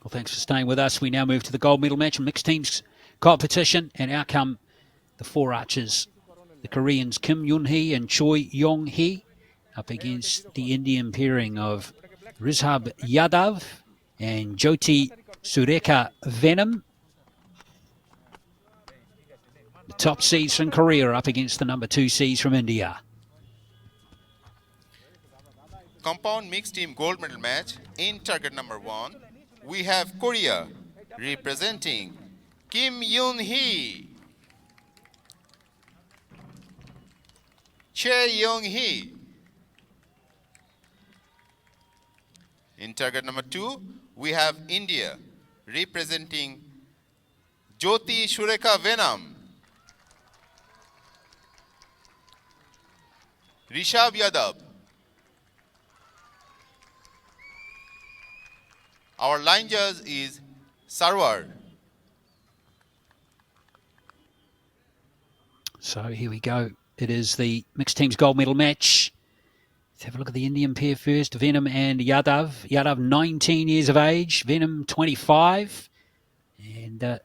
Well, thanks for staying with us. We now move to the gold medal match and mixed teams competition. And out come the four archers, the Koreans Kim Yoon-hee and Choi Yong-hee, up against the Indian pairing of Rishabh Yadav and Jyoti Sureka Venom. The top seeds from Korea up against the number 2 seeds from India. Compound mixed team gold medal match in target number 1. We have Korea representing Kim Yoon-hee, Choi Yong-hee. In target number 2, we have India representing Jyoti Sureka Venom, Rishabh Yadav. Our line judge is Sarwar. So here we go. It is the mixed teams gold medal match. Let's have a look at the Indian pair first. Venom and Yadav. Yadav 19 years of age. Venom 25. And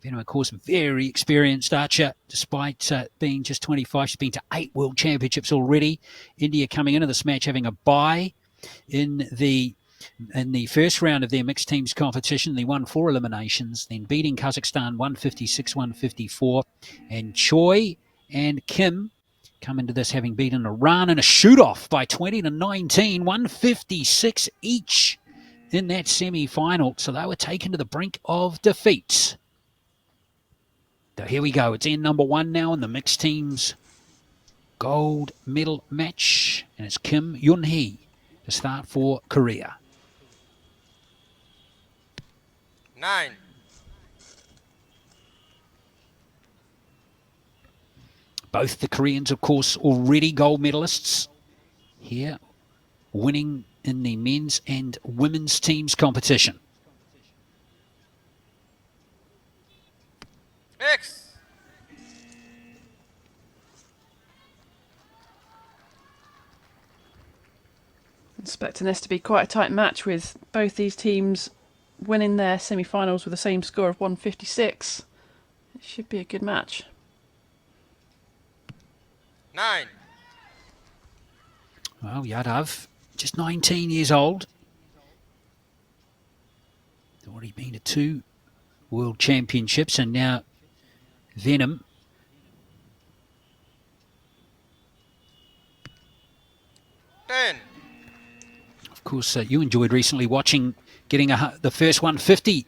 Venom, of course, very experienced archer, despite being just 25. She's been to 8 World Championships already. India coming into this match having a bye in the first round of their mixed teams competition. They won 4 eliminations, then beating Kazakhstan 156-154. And Choi and Kim come into this having beaten Iran in a shoot-off by 20-19, 156 each in that semi-final. So they were taken to the brink of defeat. So here we go. It's in number 1 now in the mixed teams gold medal match. And it's Kim Yoon-hee to start for Korea. 9. Both the Koreans, of course, already gold medalists here, winning in the men's and women's teams competition. X. Expecting this to be quite a tight match with both these teams winning their semi-finals with the same score of 156. It should be a good match. 9. Well, Yadav, just 19 years old. Already been to 2 World Championships, and now Venom. 10. Of course, you enjoyed recently watching getting the first 150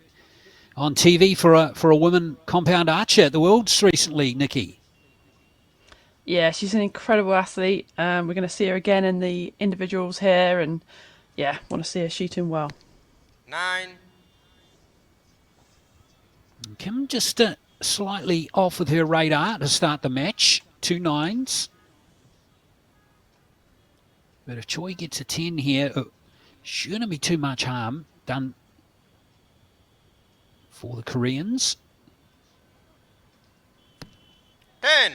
on TV for a woman compound archer at the Worlds recently, Nikki. Yeah, she's an incredible athlete. We're going to see her again in the individuals here, and yeah, want to see her shooting well. 9. Kim just slightly off with her radar to start the match. 2 9s. But if Choi gets a 10 here, shouldn't be too much harm done for the Koreans. 10.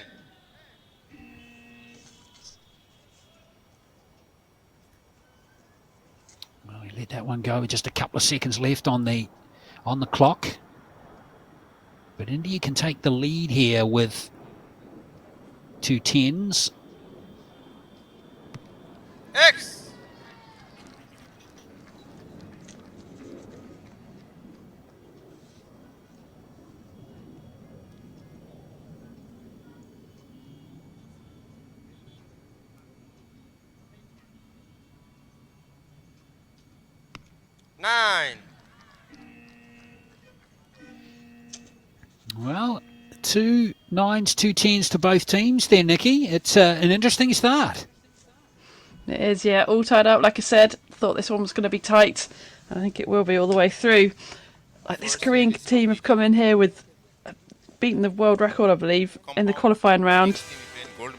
Well, he let that one go with just a couple of seconds left on the clock. But India can take the lead here with 2 10s. X. Well, 2 9s, 2 10s to both teams there, Nikki. It's an interesting start. It is, yeah, all tied up. Like I said, thought this one was going to be tight. I think it will be all the way through. Like, this Korean team have come in here with beaten the world record, I believe, in the qualifying round,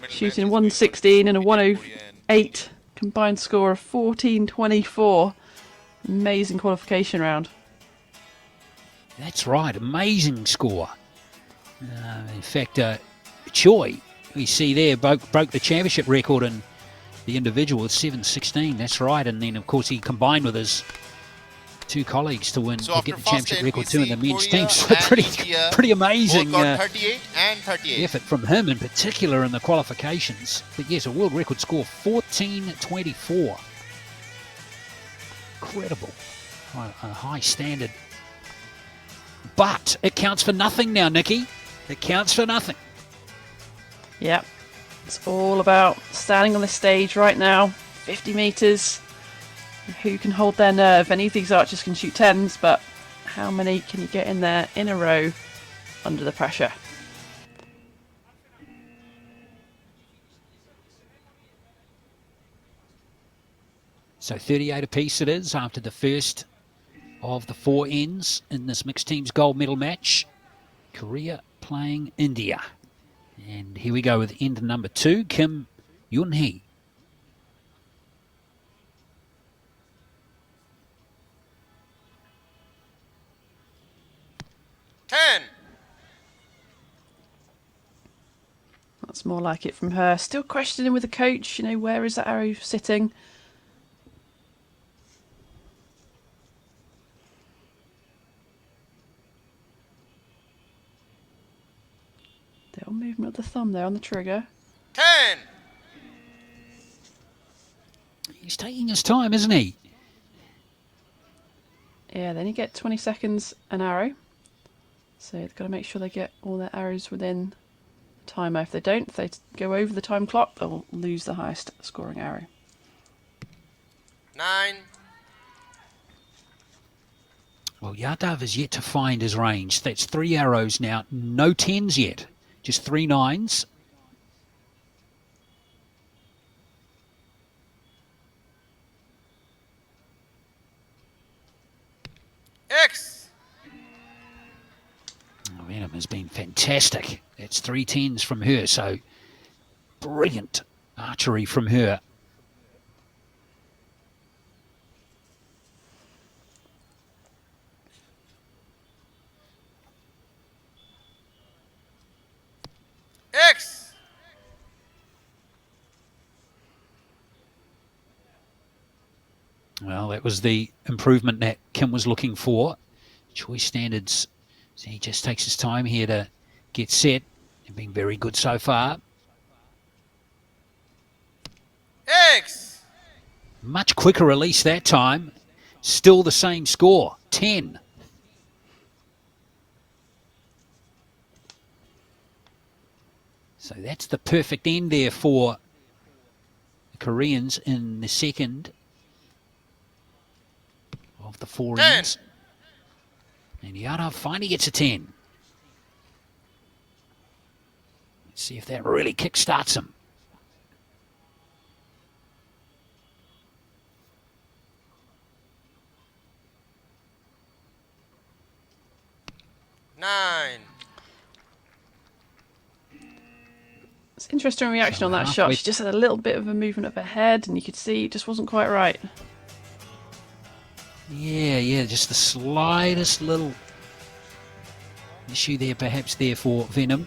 shooting 116 and a 108 combined score of 14.24. Amazing qualification round. That's right, amazing score. In fact, Choi, we see there, broke the championship record in the individual with 7.16. That's right, and then of course he combined with his two colleagues to win, So to after get the first championship 10, we record too in the see men's Korea team. So and India pretty amazing both got 38 and 38. effort from him in particular in the qualifications. But yes, a world record score, 14.24. Incredible. A high standard. But it counts for nothing now, Nikki. It counts for nothing. Yep. It's all about standing on the stage right now. 50 metres. Who can hold their nerve? Any of these archers can shoot 10s, but how many can you get in there in a row under the pressure? So 38 apiece it is after the first of the four ends in this mixed teams gold medal match. Korea playing India. And here we go with end number 2, Kim Yun-hee. That's more like it from her. Still questioning with the coach, where is that arrow sitting? Little movement of the thumb there on the trigger. 10. He's taking his time, isn't he? Yeah, then you get 20 seconds an arrow. So they've got to make sure they get all their arrows within the timer. If they don't, if they go over the time clock, they'll lose the highest scoring arrow. 9. Well, Yadav is yet to find his range. That's 3 arrows now. No 10s yet. Just 3 9s. X. Venom has been fantastic. That's 3 10s from her. So brilliant archery from her. X. Well, that was the improvement that Kim was looking for. Choice standards. So he just takes his time here to get set. And been very good so far. X. Much quicker release that time. Still the same score, 10. So that's the perfect end there for the Koreans in the second of the 4 10. ends. And Yadav finally gets a 10. Let's see if that really kickstarts him. Nine. It's interesting reaction on that shot. She just had a little bit of a movement of her head, and you could see it just wasn't quite right. Yeah, just the slightest little issue there, perhaps there for Venom.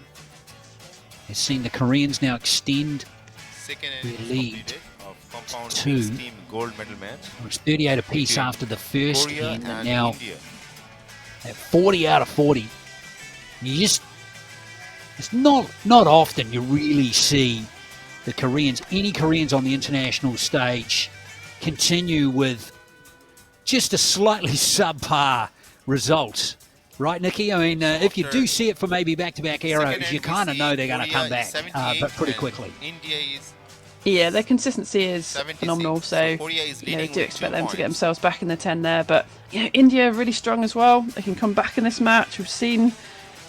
Has seen the Koreans now extend Second their innings lead completed of compound to mixed team gold medal match. It was 38 apiece between after the first Korea end, and and now India. at 40 out of 40. It's not often you really see the Koreans, any Koreans on the international stage, continue with just a slightly subpar result. Right, Nikki? I mean, if you do see it for maybe back-to-back arrows, you kind of know they're going to come back, but pretty quickly. India is Yeah, their consistency is 76, phenomenal, so Korea is do leading with expect 2 them to get points. themselves back in the 10 there. But India are really strong as well. They can come back in this match. We've seen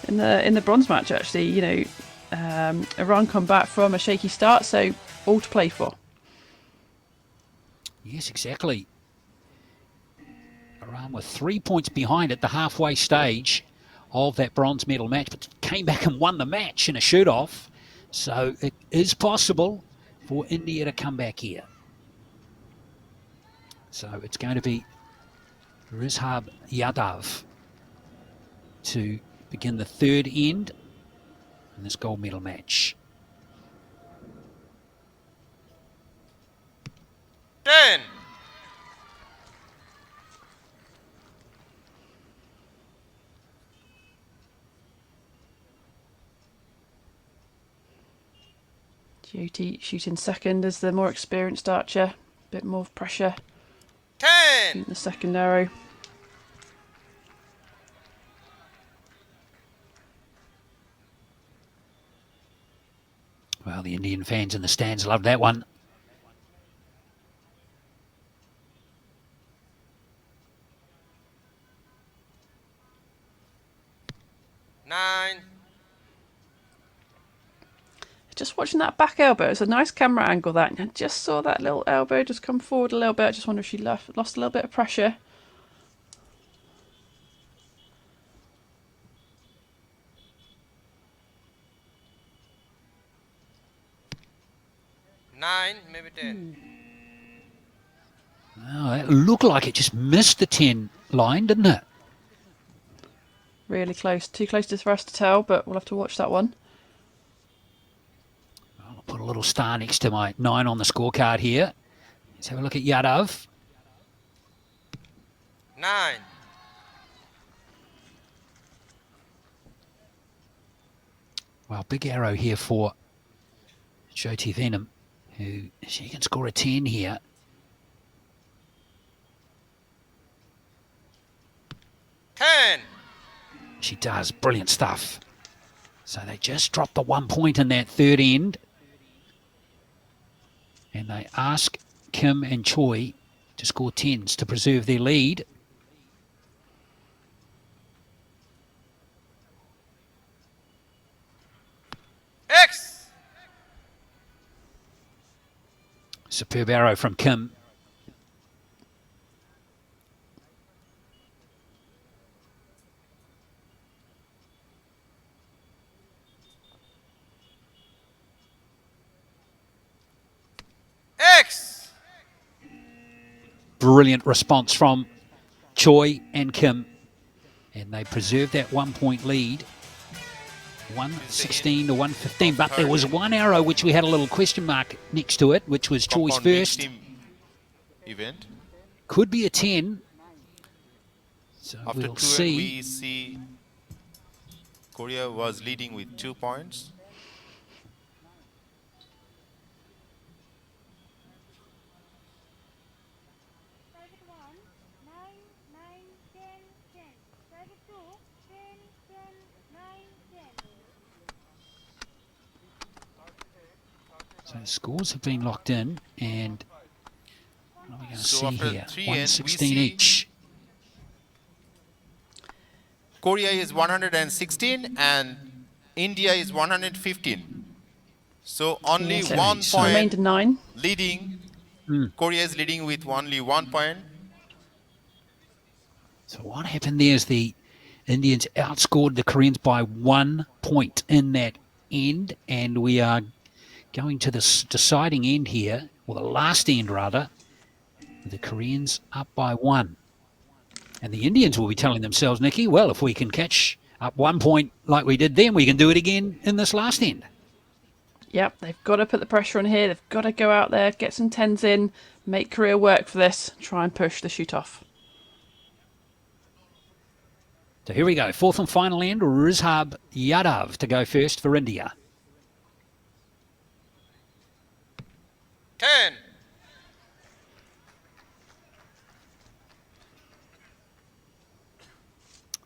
in the bronze match, actually, Iran come back from a shaky start, so all to play for. Yes, exactly. Iran were 3 points behind at the halfway stage of that bronze medal match, but came back and won the match in a shoot-off. So it is possible for India to come back here. So it's going to be Rizhab Yadav to begin the third end in this gold medal match. 10. Jyoti shooting second as the more experienced archer. Bit more pressure. 10. Shooting the second arrow. Well, the Indian fans in the stands love that one. Nine. Just watching that back elbow. It's a nice camera angle, that. I just saw that little elbow just come forward a little bit. I just wonder if she lost a little bit of pressure. Nine, maybe 10. Oh, that looked like it just missed the 10 line, didn't it? Really close. Too close for us to tell, but we'll have to watch that one. I'll put a little star next to my 9 on the scorecard here. Let's have a look at Yadav. 9. Well, big arrow here for Jyoti Venom, who she can score a 10 here. 10. She does. Brilliant stuff. So they just dropped the 1 point in that third end. And they ask Kim and Choi to score 10s to preserve their lead. X. Superb arrow from Kim. X. Brilliant response from Choi and Kim. And they preserve that 1 point lead. 116 to 115. But there was one arrow which we had a little question mark next to it, which was Choi's Compound mixed first. team event. Could be a 10. So After we'll 2 see. we see Korea was leading with 2 points. So the scores have been locked in, and what are we going to So see after here? 3 ends, we 116 see each. Korea is 116 and India is 115. So only Yeah, so 1 it's point remained a 9. leading. Hmm. Korea is leading with only 1 point. So what happened there is the Indians outscored the Koreans by 1 point in that end, and we are going to this deciding end here, or the last end rather, with the Koreans up by 1. And the Indians will be telling themselves, Nikki, well, if we can catch up 1 point like we did then, we can do it again in this last end. Yep, they've got to put the pressure on here. They've got to go out there, get some 10s in, make Korea work for this, try and push the shoot off. So here we go. Fourth and final end, Rizhab Yadav to go first for India. 10.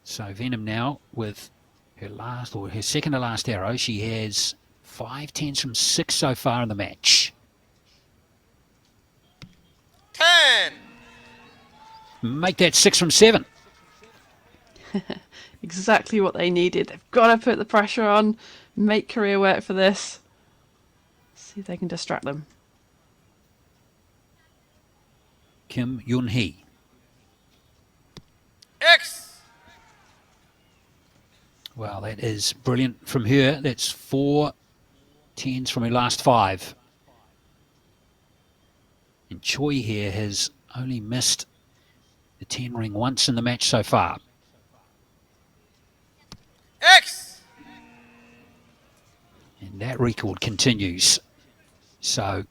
So Venom now with her last, or her second to last arrow. She has 5 10s from 6 so far in the match. 10. Make that 6 from 7. Exactly what they needed. They've got to put the pressure on, make Korea work for this. See if they can distract them. Kim Yun Hee. X. Well, that is brilliant from her. That's 4 10s from her last 5. And Choi here has only missed the 10 ring once in the match so far. X. And that record continues. So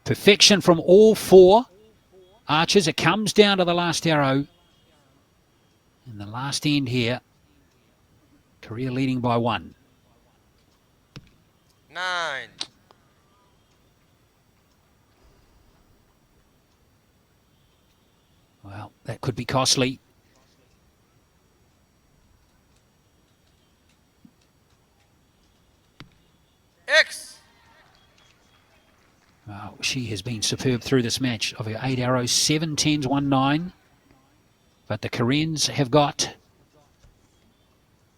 perfection from all 4 archers. It comes down to the last arrow. In the last end here, Korea leading by 1. 9. Well, that could be costly. X. Oh, she has been superb through this match. Of her 8 arrows, 7 10s, 1 9. But the Koreans have got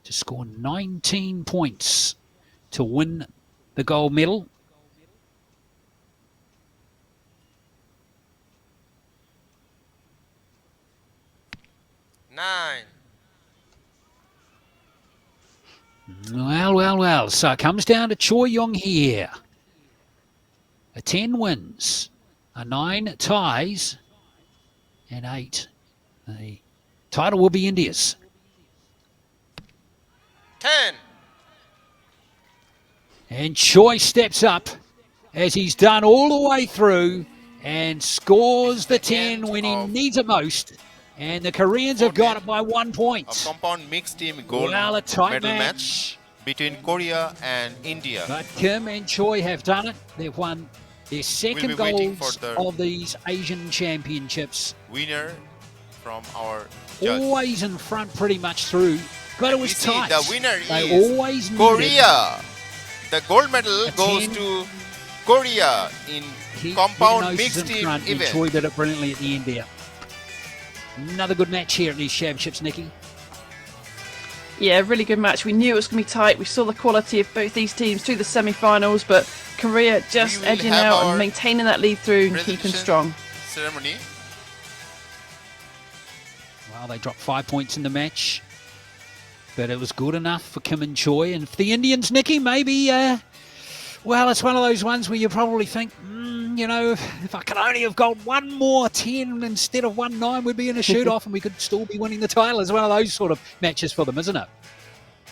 to score 19 points to win the gold medal. Nine. Well. So it comes down to Choi Young here. A 10 wins, a 9 ties, and 8. The title will be India's. 10. And Choi steps up as he's done all the way through and scores the 10 when he needs it most. And the Koreans have got it by 1 point. A compound mixed team gold Well, a tight medal match. match between Korea and India. But Kim and Choi have done it. They've won their second We'll be waiting golds for the of these Asian Championships. Winner from our judge. Always in front pretty much through. But it was We see tight. the winner They is always needed Korea. The gold medal A goes 10. to Korea in keep compound their noses mixed in team front, and event. Choi did it brilliantly at the end there. Another good match here at these championships, Nikki. Yeah, really good match. We knew it was going to be tight. We saw the quality of both these teams through the semi-finals, but Korea just We will edging have out our and maintaining that lead through and keeping presentation strong. Ceremony. Well, they dropped 5 points in the match, but it was good enough for Kim and Choi. And for the Indians, Nikki, maybe, well, it's one of those ones where you probably think, you know, if I could only have got one more 10 instead of 1 9, we'd be in a shoot-off and we could still be winning the title. It's one of those sort of matches for them, isn't it?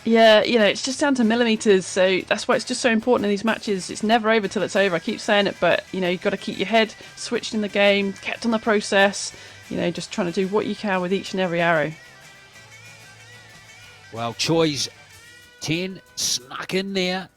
Yeah, you know, it's just down to millimetres, so that's why it's just so important in these matches. It's never over till it's over. I keep saying it, but, you know, you've got to keep your head switched in the game, kept on the process, you know, just trying to do what you can with each and every arrow. Well, Choi's 10 snuck in there